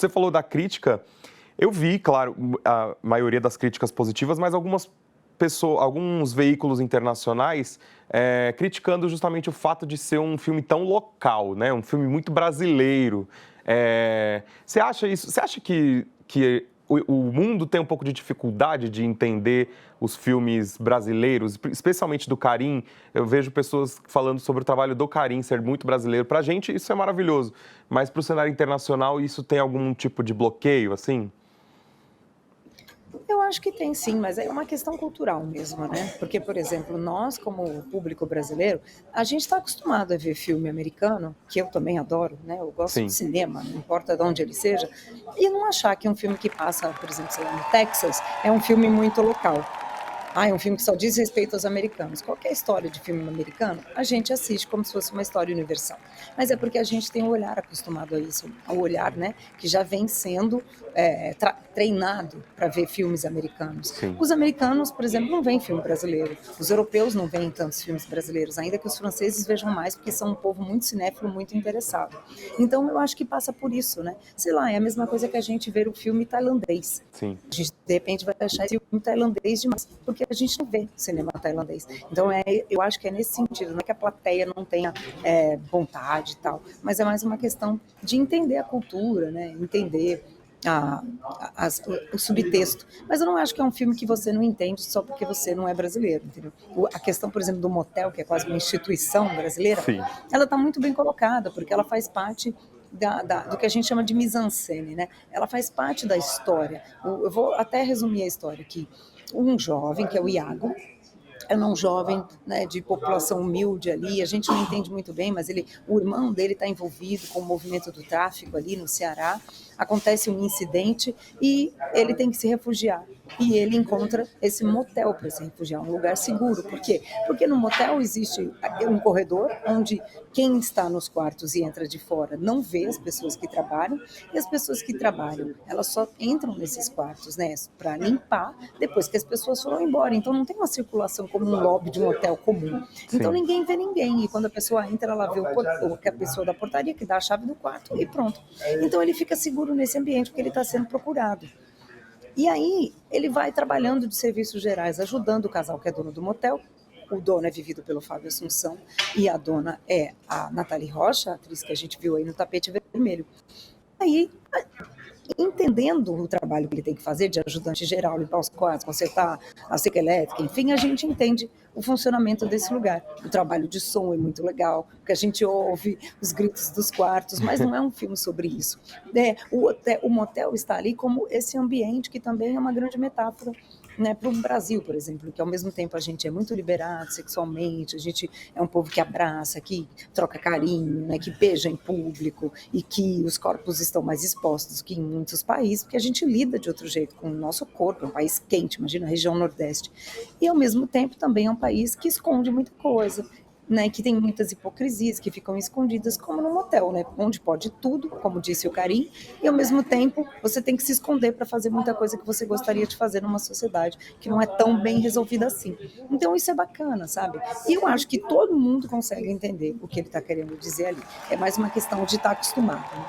você falou da crítica, eu vi, claro, a maioria das críticas positivas, mas alguns veículos internacionais criticando justamente o fato de ser um filme tão local, né? Um filme muito brasileiro. Você acha isso? Você acha que o mundo tem um pouco de dificuldade de entender os filmes brasileiros, especialmente do Karim? Eu vejo pessoas falando sobre o trabalho do Karim ser muito brasileiro. Para a gente isso é maravilhoso, mas para o cenário internacional isso tem algum tipo de bloqueio, assim? Eu acho que tem sim, mas é uma questão cultural mesmo, né? Porque, por exemplo, nós, como público brasileiro, a gente está acostumado a ver filme americano, que eu também adoro, né? Eu gosto de Sim, cinema, não importa de onde ele seja, e não achar que um filme que passa, por exemplo, sei lá, no Texas, é um filme muito local. Ah, é um filme que só diz respeito aos americanos. Qualquer história de filme americano, a gente assiste como se fosse uma história universal. Mas é porque a gente tem um olhar acostumado a isso, ao olhar, né, que já vem sendo treinado para ver filmes americanos. sim, Os americanos, por exemplo, não veem filme brasileiro. Os europeus não veem tantos filmes brasileiros, ainda que os franceses vejam mais, porque são um povo muito cinéfilo, muito interessado. Então, eu acho que passa por isso, né? Sei lá, é a mesma coisa que a gente ver o filme tailandês. sim. A gente, de repente, vai achar esse filme tailandês demais, porque a gente não vê cinema tailandês. Então, eu acho que é nesse sentido, não é que a plateia não tenha vontade e tal, mas é mais uma questão de entender a cultura, né? Entender o subtexto. Mas eu não acho que é um filme que você não entende só porque você não é brasileiro, entendeu? A questão, por exemplo, do motel, que é quase uma instituição brasileira, Sim. ela está muito bem colocada, porque ela faz parte do que a gente chama de mise-en-scène, né? Ela faz parte da história. Eu vou até resumir a história aqui. Um jovem, que é o Iago, é um jovem, né, de população humilde ali, a gente não entende muito bem, mas o irmão dele está envolvido com o movimento do tráfico ali no Ceará, acontece um incidente e ele tem que se refugiar. E ele encontra esse motel para se refugiar, um lugar seguro. Por quê? Porque no motel existe um corredor onde quem está nos quartos e entra de fora não vê as pessoas que trabalham, e as pessoas que trabalham, elas só entram nesses quartos, né, para limpar depois que as pessoas foram embora. Então não tem uma circulação como um lobby de um hotel comum. Então Sim. ninguém vê ninguém. E quando a pessoa entra, ela vê a pessoa da portaria que dá a chave do quarto e pronto. Então ele fica seguro nesse ambiente porque ele está sendo procurado. E aí ele vai trabalhando de serviços gerais, ajudando o casal que é dono do motel. O dono é vivido pelo Fábio Assunção e a dona é a Nathalie Rocha, a atriz que a gente viu aí no Tapete Vermelho. Aí, entendendo o trabalho que ele tem que fazer de ajudante geral, limpar os quartos, consertar a cerca elétrica, enfim, a gente entende o funcionamento desse lugar. O trabalho de som é muito legal, porque a gente ouve os gritos dos quartos, mas não é um filme sobre isso. O motel está ali como esse ambiente que também é uma grande metáfora, né, para o Brasil, por exemplo, que ao mesmo tempo a gente é muito liberado sexualmente, a gente é um povo que abraça, que troca carinho, né, que beija em público e que os corpos estão mais expostos que em muitos países, porque a gente lida de outro jeito com o nosso corpo, é um país quente, imagina a região Nordeste. E ao mesmo tempo também é um país que esconde muita coisa, né, que tem muitas hipocrisias que ficam escondidas, como no motel, né, onde pode tudo, como disse o Karim, e ao mesmo tempo você tem que se esconder para fazer muita coisa que você gostaria de fazer numa sociedade que não é tão bem resolvida assim. Então isso é bacana, sabe? E eu acho que todo mundo consegue entender o que ele está querendo dizer ali. É mais uma questão de estar acostumado, né?